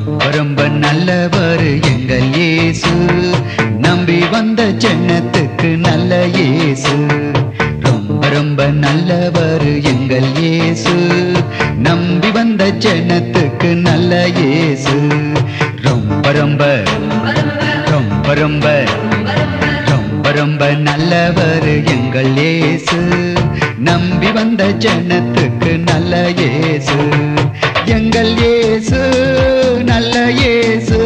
ரொம்ப ரொம்ப நல்லவர் எங்கள் இயேசு, நம்பி வந்த ஜனத்துக்கு நல்ல இயேசு. ரொம்ப ரொம்ப நல்லவர் எங்கள் இயேசு, நம்பி வந்த ஜனத்துக்கு நல்ல இயேசு. ரொம்ப ரொம்ப ரொம்ப ரொம்ப ரொம்ப ரொம்ப நல்லவர் எங்கள் இயேசு, நம்பி வந்த ஜனத்துக்கு நல்ல இயேசு. எங்கள் இயேசு நல்ல இயேசு,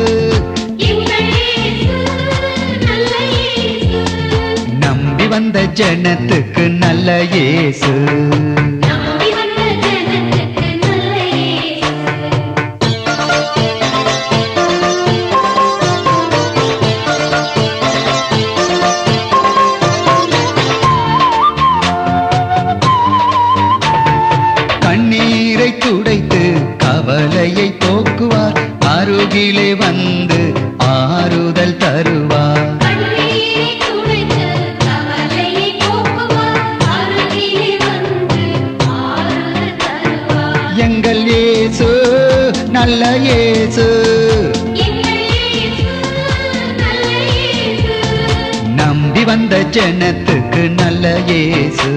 நம்பி வந்த ஜனத்துக்கு நல்ல இயேசு. கண்ணீரை துடைத்து கவலையை போக்குவார், அருகிலே வந்து ஆறுதல் தருவார். எங்கள் இயேசு நல்ல இயேசு, நம்பி வந்த ஜனத்துக்கு நல்ல இயேசு.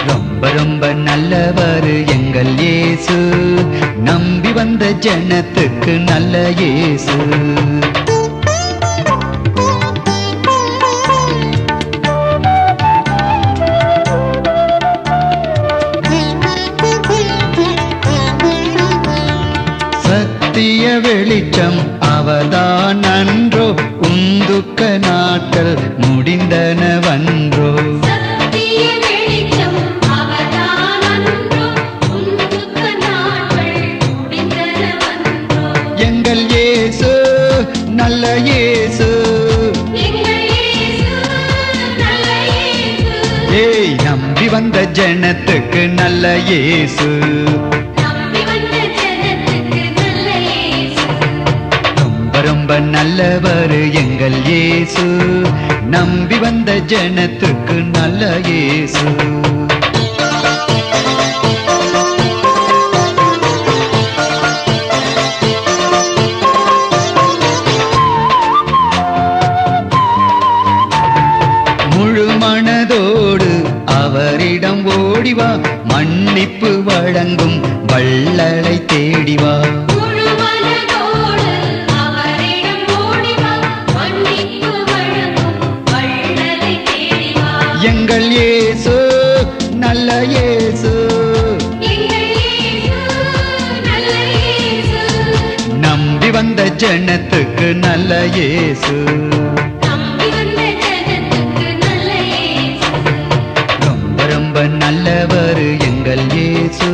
ரொம்ப ரொம்ப நல்லவர் எங்கள் இயேசு, நம்பி வந்த ஜனத்துக்கு நல்ல இயேசு. சத்திய வெளிச்சம் அவர்தான் அன்றோ, உந்துக்க நாட்கள் முடிந்தனவன்றோ. எங்கள் இயேசு நல்ல இயேசு, ஏய் நம்பி வந்த ஜனத்துக்கு நல்ல இயேசு. ரொம்ப ரொம்ப நல்லவர் எங்கள் இயேசு, நம்பி வந்த ஜனத்துக்கு நல்ல இயேசு. முழு மனதோடு அவரிடம் ஓடிவா, மன்னிப்பு வழங்கும் வள்ளலை தேடிவா. எங்கள் இயேசு நல்ல இயேசு, நம்பி வந்த ஜனத்துக்கு நல்ல இயேசு. ரொம்ப ரொம்ப நல்லவர் எங்கள் இயேசு,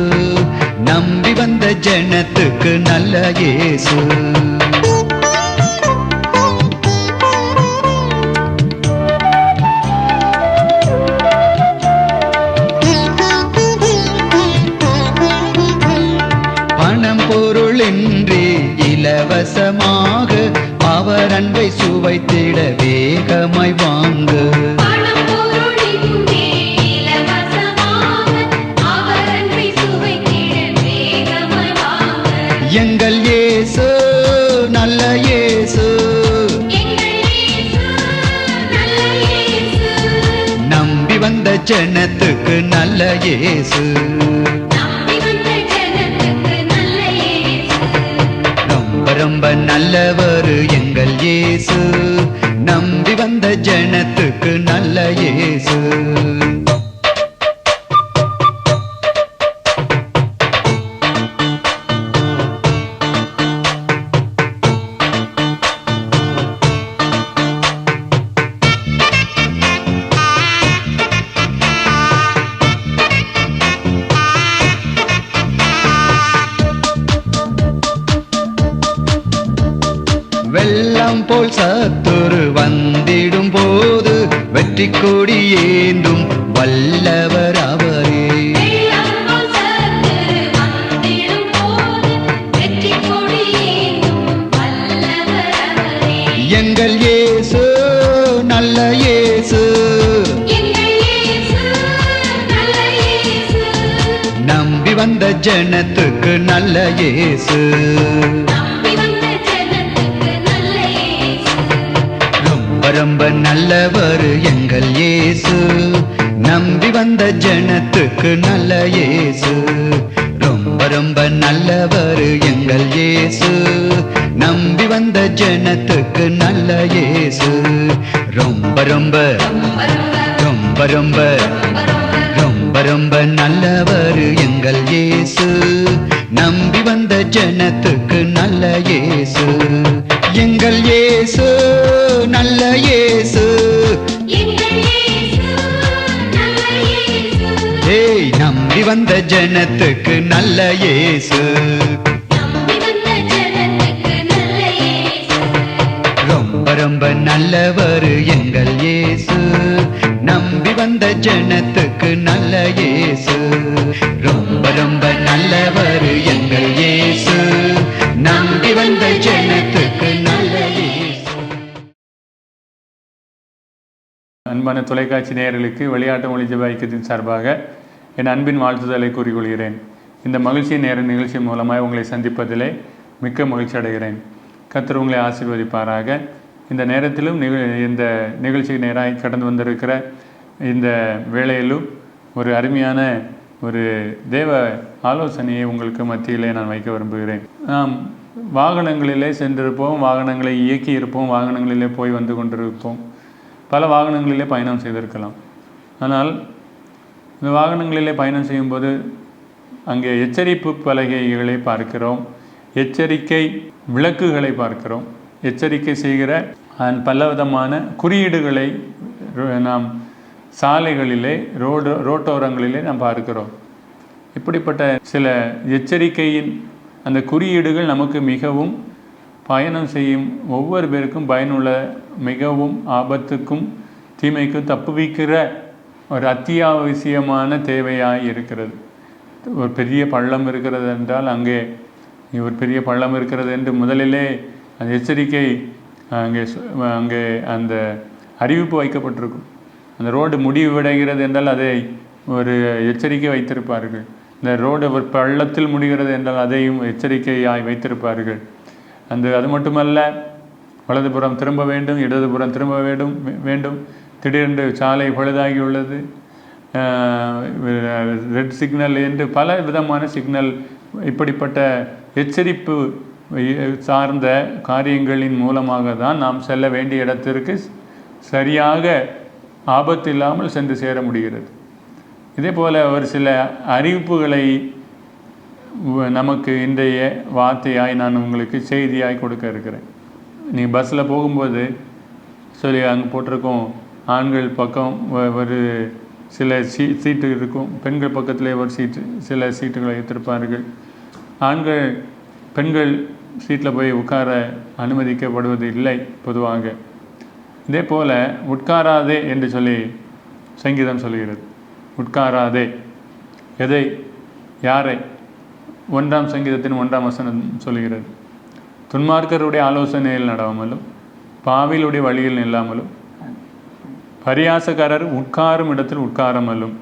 நம்பி வந்த ஜனத்துக்கு நல்ல இயேசு. பணம் பொருளின்றி இலவசமாக அவர் அன்பை சுவைத்திட வேகமாய் வாங்கு. எங்கள் இயேசு நல்ல இயேசு, நம்பி வந்த ஜனத்துக்கு நல்ல இயேசு. ரொம்ப ரொம்ப நல்லவர் எங்கள் இயேசு, நம்பி வந்த ஜனத்துக்கு நல்ல இயேசு. வெள்ளம் போல் சத்துரு வந்திடும் போது வெற்றி கொடி ஏந்தும் வல்லவர் அவரே. எங்கள் இயேசு நல்ல இயேசு, நம்பி வந்த ஜனத்துக்கு நல்ல இயேசு. ரொம்ப ரொம்ப நல்லவர் எங்கள் இயேசு. நம்பி வந்த ஜனத்துக்கு நல்ல இயேசு. ரொம்ப ரொம்ப நல்லவர் எங்கள் இயேசு. நம்பி வந்த ஜனத்துக்கு நல்ல இயேசு. ரொம்ப ரொம்ப ரொம்ப ரொம்ப ரொம்ப ரொம்ப நல்லவர் எங்கள் இயேசு. நம்பி வந்த ஜனத்துக்கு நல்ல இயேசு. எங்கள் இயேசு நல்ல இயேசு. ஏய், நம்பி வந்த ஜனத்துக்கு நல்ல இயேசு. ரொம்ப ரொம்ப நல்லவர் எங்கள் இயேசு. நம்பி வந்த ஜனத்துக்கு நல்ல இயேசு. ரொம்ப ரொம்ப நல்லவர் எங்கள் இயேசு. நம்பி வந்த ஜனத்துக்கு நல்ல இயேசு. அன்பான தொலைக்காட்சி நேயர்களுக்கு விளையாட்டு மொழி ஜெப ஐக்கியத்தின் சார்பாக என் அன்பின் வாழ்த்துதலை கூறிக்கொள்கிறேன். இந்த மகிழ்ச்சி நேர நிகழ்ச்சி மூலமாக உங்களை சந்திப்பதிலே மிக்க மகிழ்ச்சி அடைகிறேன். கர்த்தர் உங்களை ஆசீர்வதிப்பாராக. இந்த நேரத்திலும் இந்த நிகழ்ச்சிக்கு நேராக கடந்து வந்திருக்கிற இந்த வேளையிலும் ஒரு அருமையான ஒரு தேவ ஆலோசனையை உங்களுக்கு மத்தியிலே நான் வைக்க விரும்புகிறேன். நாம் வாகனங்களிலே சென்றிருப்போம், வாகனங்களை இயக்கி இருப்போம், வாகனங்களிலே போய் வந்து கொண்டிருப்போம், பல வாகனங்களிலே பயணம் செய்திருக்கலாம். ஆனால் இந்த வாகனங்களிலே பயணம் செய்யும்போது அங்கே எச்சரிப்பு பலகைகளை பார்க்கிறோம், எச்சரிக்கை விளக்குகளை பார்க்கிறோம், எச்சரிக்கை செய்கிற பலவிதமான குறியீடுகளை நாம் சாலைகளிலே ரோட்டோரங்களிலே நாம் பார்க்கிறோம். இப்படிப்பட்ட சில எச்சரிக்கையின் அந்த குறியீடுகள் நமக்கு மிகவும் பயணம் செய்யும் ஒவ்வொரு பேருக்கும் பயனுள்ள, மிகவும் ஆபத்துக்கும் தீமைக்கும் தப்புவிக்கிற ஒரு அத்தியாவசியமான தேவையாய் இருக்கிறது. ஒரு பெரிய பள்ளம் இருக்கிறது என்றால் அங்கே ஒரு பெரிய பள்ளம் இருக்கிறது என்று முதலிலே அந்த எச்சரிக்கை அங்கே அந்த அறிவிப்பு வைக்கப்பட்டிருக்கும். அந்த ரோடு முடிவடைகிறது என்றால் அதை ஒரு எச்சரிக்கை வைத்திருப்பார்கள். இந்த ரோடு ஒரு பள்ளத்தில் முடிகிறது என்றால் அதையும் எச்சரிக்கையாய் வைத்திருப்பார்கள். அது மட்டுமல்ல, வலதுபுறம் திரும்ப வேண்டும், இடதுபுறம் திரும்ப வேண்டும், திடீரென்று சாலை பழுதாகி உள்ளது, ரெட் சிக்னல் என்று பல விதமான சிக்னல், இப்படிப்பட்ட எச்சரிப்பு சார்ந்த காரியங்களின் மூலமாக தான் நாம் செல்ல வேண்டிய இடத்திற்கு சரியாக ஆபத்து இல்லாமல் சென்று சேர முடிகிறது. இதே போல் ஒரு சில அறிவிப்புகளை நமக்கு இன்றைய வார்த்தையாய் நான் உங்களுக்கு செய்தியாய் கொடுக்க இருக்கிறேன். நீ பஸ்ஸில் போகும்போது சொல்லி அங்கே போட்டிருக்கோம், ஆண்கள் பக்கம் ஒரு சில சீட்டு இருக்கும், பெண்கள் பக்கத்திலே ஒரு சில சீட்டுகளை வைத்திருப்பார்கள். பெண்கள் சீட்டில் போய் உட்கார அனுமதிக்கப்படுவது இல்லை பொதுவாக. இதே போல் உட்காராதே என்று சொல்லி சங்கீதம் சொல்கிறது. உட்காராதே, எதை, யாரை? 1ஆம் சங்கீதத்தின் 1ஆம் வசனம் சொல்கிறது, துன்மார்க்கருடைய ஆலோசனையில் நடாமலும் பாவிலுடைய வழியில் நில்லாமலும் பரியாசக்காரர் உட்காரும் இடத்தில் உட்காராமலும்.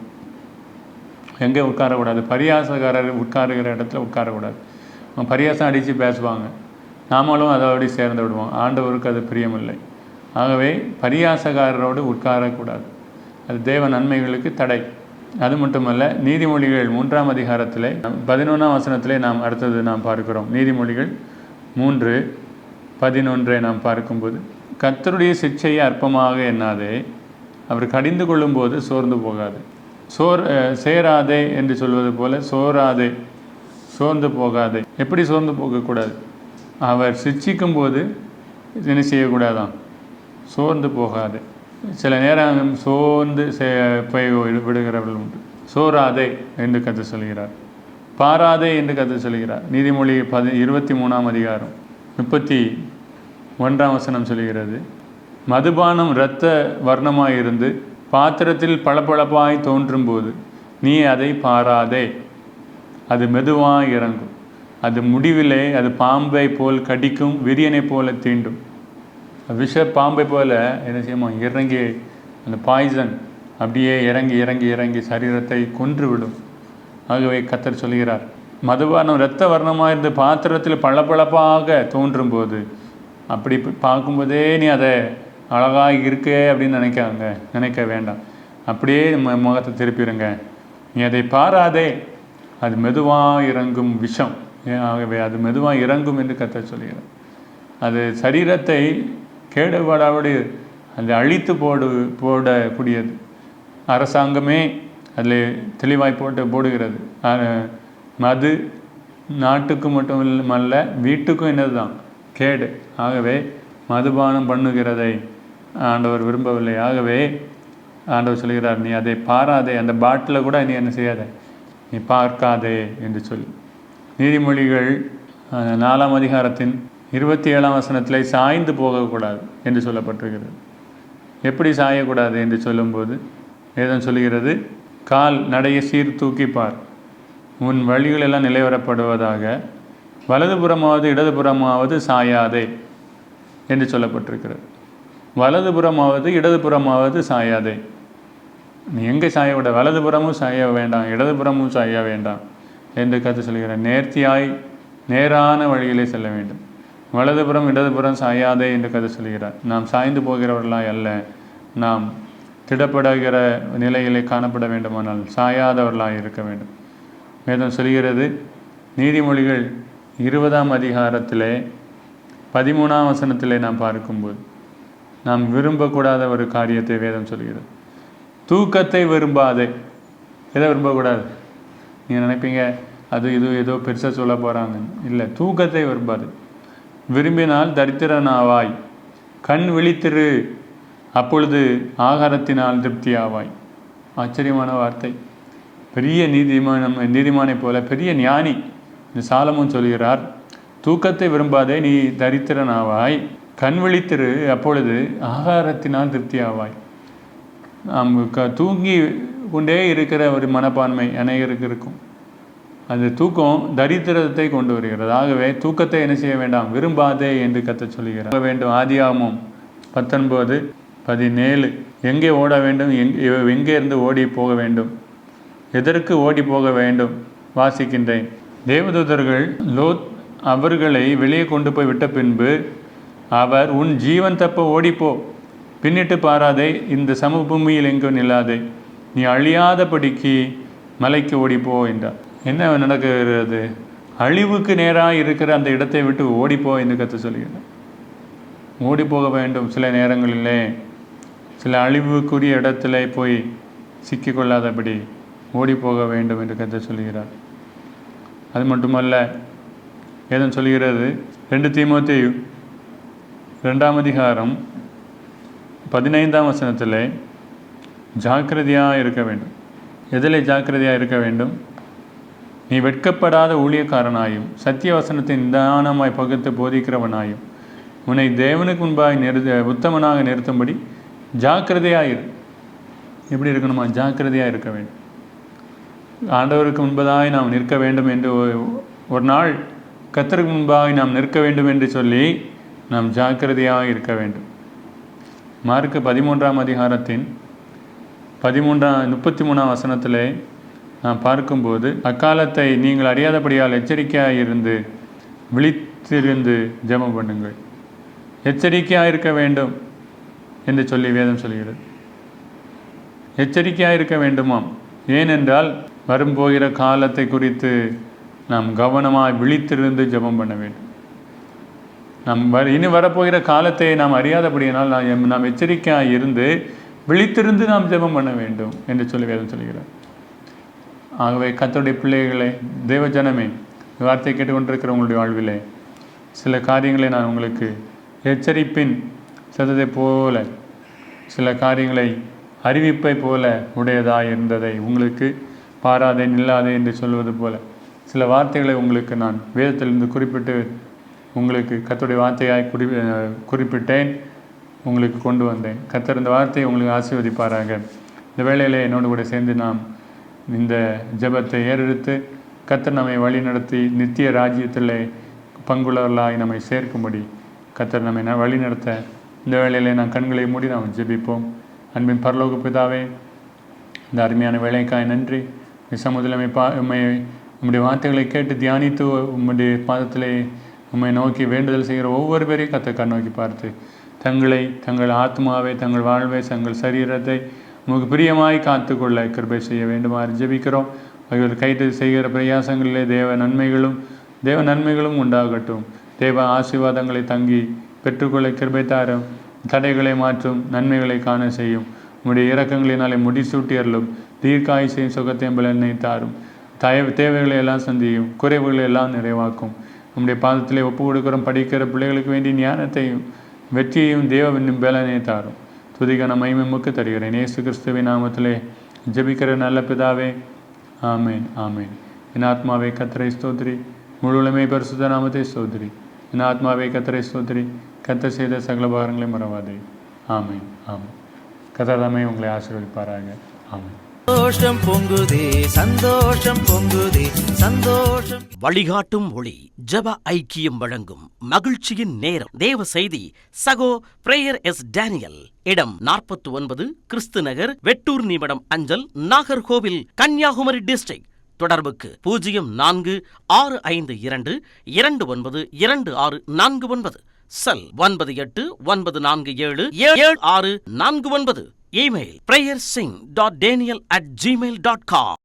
எங்கே உட்காரக்கூடாது? பரியாசக்காரர் உட்காருகிற இடத்துல உட்காரக்கூடாது. பரியாசம் அடித்து பேசுவாங்க, நாமளும் அதோடு சேர்ந்து விடுவோம். ஆண்டவருக்கு அது பிரியமில்லை. ஆகவே பரியாசக்காரரோடு உட்காரக்கூடாது, அது தேவ நன்மைகளுக்கு தடை. அது மட்டுமல்ல, நீதிமொழிகள் 3ஆம் அதிகாரத்திலே 11ஆம் வசனத்திலே நாம் அடுத்தது நாம் பார்க்கிறோம். நீதிமொழிகள் 3:11 நாம் பார்க்கும்போது, கர்த்தருடைய சிட்சையை அற்பமாக எண்ணாதே, அவர் கடிந்து கொள்ளும்போது சோர்ந்து போகாது. சேராதே என்று சொல்வது போல சோராதே, சோர்ந்து போகாதே. எப்படி சோர்ந்து போகக்கூடாது? அவர் சிட்சிக்கும் போது என்ன செய்யக்கூடாதான்? சோர்ந்து போகாது. சில நேரம் சோர்ந்து போய் விடுகிறவர்கள் உண்டு. சோராதே என்று கர்த்தர் சொல்கிறார், பாராதே என்று கர்த்தர் சொல்கிறார். நீதிமொழி 23ஆம் அதிகாரம் 31ஆம் வசனம் சொல்கிறது, மதுபானம் இரத்த வர்ணமாயிருந்து பாத்திரத்தில் பளபளப்பாய் தோன்றும் போது நீ அதை பாராதே, அது மெதுவாக இறங்கும், அது முடிவிலே அது பாம்பை போல் கடிக்கும், விரியனை போல தீண்டும். விஷ பாம்பை போல் என்ன செய்யுமா? இறங்கி அந்த பாய்சன் அப்படியே இறங்கி இறங்கி இறங்கி சரீரத்தை கொன்று விடும். ஆகவே கர்த்தர் சொல்கிறார், மதுபானம் இரத்த வர்ணமாக இருந்து பாத்திரத்தில் பளபளப்பாக தோன்றும் போது, அப்படி பார்க்கும்போதே நீ அதை அழகாக இருக்கே அப்படின்னு நினைக்க வேண்டாம். அப்படியே முகத்தை திருப்பிடுங்க. நீ அதை பாராதே, அது மெதுவாக இறங்கும் விஷம். ஆகவே அது மெதுவாக இறங்கும் என்று கர்த்தர் சொல்கிறார். அது சரீரத்தை கேடுபாடோடு அது அழித்து போடக்கூடியது. அரசாங்கமே அதில் தெளிவாய் போடுகிறது. மது நாட்டுக்கு மட்டுமல்ல, வீட்டுக்கும் என்னது தான் கேடு. ஆகவே மதுபானம் பண்ணுகிறதை ஆண்டவர் விரும்பவில்லை. ஆகவே ஆண்டவர் சொல்கிறார், நீ அதை பாராதே, அந்த பாட்டில் கூட நீ என்ன செய்யாத, நீ பார்க்காதே என்று சொல்லி. நீதிமொழிகள் 4ஆம் அதிகாரத்தின் 27ஆம் வசனத்தில் சாய்ந்து போகக்கூடாது என்று சொல்லப்பட்டிருக்கிறது. எப்படி சாயக்கூடாது என்று சொல்லும்போது வேதம் சொல்கிறது, கால் நடைய சீர்தூக்கிப்பார், உன் வழிகளெல்லாம் நிலைவரப்படுவதாக, வலதுபுறமாவது இடதுபுறமாவது சாயாதே என்று சொல்லப்பட்டிருக்கிறது. வலதுபுறமாவது இடதுபுறமாவது சாயாதே. நீ எங்கே சாயவிட, வலதுபுறமும் சாய வேண்டாம், இடதுபுறமும் சாய வேண்டாம் என்று கருத்து சொல்கிறார். நேர்த்தியாய் நேரான வழியிலே செல்ல வேண்டும். வலதுபுறம் இடதுபுறம் சாயாதே என்று கதை சொல்கிறார். நாம் சாய்ந்து போகிறவர்களாய் அல்ல, நாம் திடப்படுகிற நிலையிலே காணப்பட வேண்டுமானால் சாயாதவர்களாய் இருக்க வேண்டும். வேதம் சொல்கிறது, நீதிமொழிகள் 20ஆம் அதிகாரத்திலே 13ஆம் வசனத்திலே நாம் பார்க்கும்போது நாம் விரும்பக்கூடாத ஒரு காரியத்தை வேதம் சொல்கிறது. தூக்கத்தை விரும்பாதே. எதை விரும்பக்கூடாது? நீங்கள் நினைப்பீங்க அது இது ஏதோ பெருசாக சொல்ல போகிறாங்க. இல்லை, தூக்கத்தை விரும்பாது. விரும்பினால் தரித்திரனாவாய். கண் விழித்திரு, அப்பொழுது ஆகாரத்தினால் திருப்தியாவாய். ஆச்சரியமான வார்த்தை. பெரிய நீதிமானை போல பெரிய ஞானி இந்த சாலமோன் சொல்கிறார், தூக்கத்தை விரும்பாதே, நீ தரித்திரனாவாய். கண் விழித்திரு, அப்பொழுது ஆகாரத்தினால் திருப்தியாவாய். நாம் தூங்கி கொண்டே இருக்கிற ஒரு மனப்பான்மை அநேகருக்கு இருக்கும். அந்த தூக்கம் தரித்திரத்தை கொண்டு வருகிறது. ஆகவே தூக்கத்தை என்ன செய்ய வேண்டாம், விரும்பாதே என்று கர்த்தர் சொல்கிறார் வேண்டும். ஆதியாகமம் 19:17 எங்கே ஓட வேண்டும், எங்கே இருந்து ஓடி போக வேண்டும், எதற்கு ஓடி போக வேண்டும் வாசிக்கின்றேன். தேவதூதர்கள் லோத் அவர்களை வெளியே கொண்டு போய் விட்ட பின்பு அவர், உன் ஜீவன் தப்ப ஓடிப்போ, பின்னிட்டு பாராதே, இந்த சமபூமியில் எங்கும் நில்லாதே, நீ அழியாதபடிக்கு மலைக்கு ஓடிப்போ என்றார். என்ன நடக்கிறது? அழிவுக்கு நேராக இருக்கிற அந்த இடத்தை விட்டு ஓடிப்போ என்று கர்த்தர் சொல்கிறார். ஓடி போக வேண்டும். சில நேரங்களிலே சில அழிவுக்குரிய இடத்துல போய் சிக்கிக்கொள்ளாதபடி ஓடி போக வேண்டும் என்று கர்த்தர் சொல்கிறார். அது மட்டுமல்ல, ஏதன் சொல்கிறது 2 தீமோத்தேயு 2ஆம் அதிகாரம் 15ஆம் வசனத்தில் ஜாக்கிரதையாக இருக்க வேண்டும். எதில் ஜாக்கிரதையாக இருக்க வேண்டும்? நீ வெட்கப்படாத ஊழியக்காரனாயும் சத்திய வசனத்தை நிதானமாய் பகுத்து போதிக்கிறவனாயும் உன்னை தேவனுக்கு முன்பாக உத்தமனாக நிறுத்தும்படி ஜாக்கிரதையாயிரு. எப்படி இருக்கணுமா? ஜாக்கிரதையாக இருக்க வேண்டும். ஆண்டவருக்கு முன்பதாய் நாம் நிற்க வேண்டும் என்று ஒரு நாள் கர்த்தருக்கு முன்பாக நாம் நிற்க வேண்டும் என்று சொல்லி நாம் ஜாக்கிரதையாக இருக்க வேண்டும். மார்க்கு 13ஆம் அதிகாரத்தின் 33ஆம் வசனத்தில் நாம் பார்க்கும்போது, அக்காலத்தை நீங்கள் அறியாதபடியால் எச்சரிக்கையாக இருந்து விழித்திருந்து ஜெபம் பண்ணுங்கள். எச்சரிக்கையாக இருக்க வேண்டும் என்று சொல்லி வேதம் சொல்கிறது. எச்சரிக்கையாக இருக்க வேண்டுமாம். ஏனென்றால் வரும்போகிற காலத்தை குறித்து நாம் கவனமாக விழித்திருந்து ஜெபம் பண்ண வேண்டும். இனி வரப்போகிற காலத்தை நாம் அறியாதபடியினால் நாம் எச்சரிக்கையாக இருந்து விழித்திருந்து நாம் ஜெபம் பண்ண வேண்டும் என்று சொல்லி வேதம் சொல்கிறார். ஆகவே கர்த்தருடைய பிள்ளைகளை, தேவஜனமே, வார்த்தை கேட்டுக்கொண்டிருக்கிற உங்களுடைய வாழ்விலே சில காரியங்களை நான் உங்களுக்கு எச்சரிப்பின் சத்தத்தை போல, சில காரியங்களை அறிவிப்பை போல உடையதாக இருந்ததை உங்களுக்கு பாராதே நில்லாதே என்று சொல்வது போல சில வார்த்தைகளை உங்களுக்கு நான் வேதத்திலிருந்து குறிப்பிட்டு உங்களுக்கு கர்த்தருடைய வார்த்தையாய் குறிப்பிட்டேன், உங்களுக்கு கொண்டு வந்தேன். கர்த்தர் இந்த வார்த்தையை உங்களுக்கு ஆசீர்வதிப்பாராக. இந்த வேளையிலே என்னோடு கூட சேர்ந்து நாம் இந்த ஜெபத்தை ஏறெடுத்து கர்த்தர் நம்மை வழி நடத்தி நித்திய ராஜ்யத்தில் பங்குள்ளவர்களாய் நம்மை சேர்க்கும்படி கர்த்தர் நம்மை வழி நடத்த இந்த வேளையிலே நாம் கண்களை மூடி நாம் ஜெபிப்போம். அன்பின் பரலோக பிதாவே, இந்த அருமையான வேலைக்காய் நன்றி. சமுதிரமை உம்முடைய வார்த்தைகளை கேட்டு தியானித்து உம்முடைய பாதத்திலே உம்மை நோக்கி வேண்டுதல் செய்கிற ஒவ்வொரு பேரையும் கர்த்தர் நோக்கி பார்த்து தங்கள் ஆத்மாவை, தங்கள் வாழ்வை, தங்கள் சரீரத்தை உமக்கு பிரியமாய் காத்துக்கொள்ள கிருபை செய்ய வேண்டுமாறு ஜெபிக்கிறோம். அவர்கள் கைது செய்கிற பிரயாசங்களிலே தேவ நன்மைகளும் உண்டாகட்டும். தேவ ஆசீர்வாதங்களை தங்கி பெற்றுக்கொள்ள கிருபை தாரும். தடைகளை மாற்றும், நன்மைகளை காண செய்யும். உம்முடைய இரக்கங்களினாலே முடிசூட்டி அருளும். தீர்க்காயுசையும் சுகத்தையும் பலனை தாரும். தேவைகளை எல்லாம் சந்தியும், குறைவுகளை எல்லாம் நிறைவாக்கும். உம்முடைய பாதத்திலே ஒப்பு கொடுக்கிறோம். படிக்கிற பிள்ளைகளுக்கு வேண்டிய ஞானத்தையும் வெற்றியையும் தேவனின் பலனை தாரும். துதிக்கான மகிமைக்கு தருகிறேன். இயேசு கிறிஸ்துவின் நாமத்திலே ஜெபிக்கிற நல்ல பிதாவே, ஆமேன் ஆமேன். என் ஆத்மாவை கர்த்தரை ஸ்தோத்திரி, முழுவதுமே பரிசுத்த நாமத்தை ஸ்தோத்திரி. என் ஆத்மாவை கர்த்தரை ஸ்தோத்திரி, கர்த்தர் செய்த சகல உபகாரங்களை மறவாதே. ஆமேன் ஆமேன். கர்த்தர் தாமே உங்களை ஆசீர்வதிப்பாராக. ஆமேன். சந்தோஷம் பொங்குதே, சந்தோஷம் பொங்குதே, சந்தோஷம். வழிகாட்டும் ஒளி ஜெப ஐக்கியம் வழங்கும் மகிழ்ச்சியின் நேரம். தேவ செய்தி சகோ பிரேயர் எஸ் டேனியல். இடம் 49 கிறிஸ்து நகர், வெட்டூர் நிமிடம் அஞ்சல், நாகர்கோவில், கன்னியாகுமரி டிஸ்ட்ரிக்ட். தொடர்புக்கு 0462292649. செல் 9894777649. Email prayersing.daniel@gmail.com.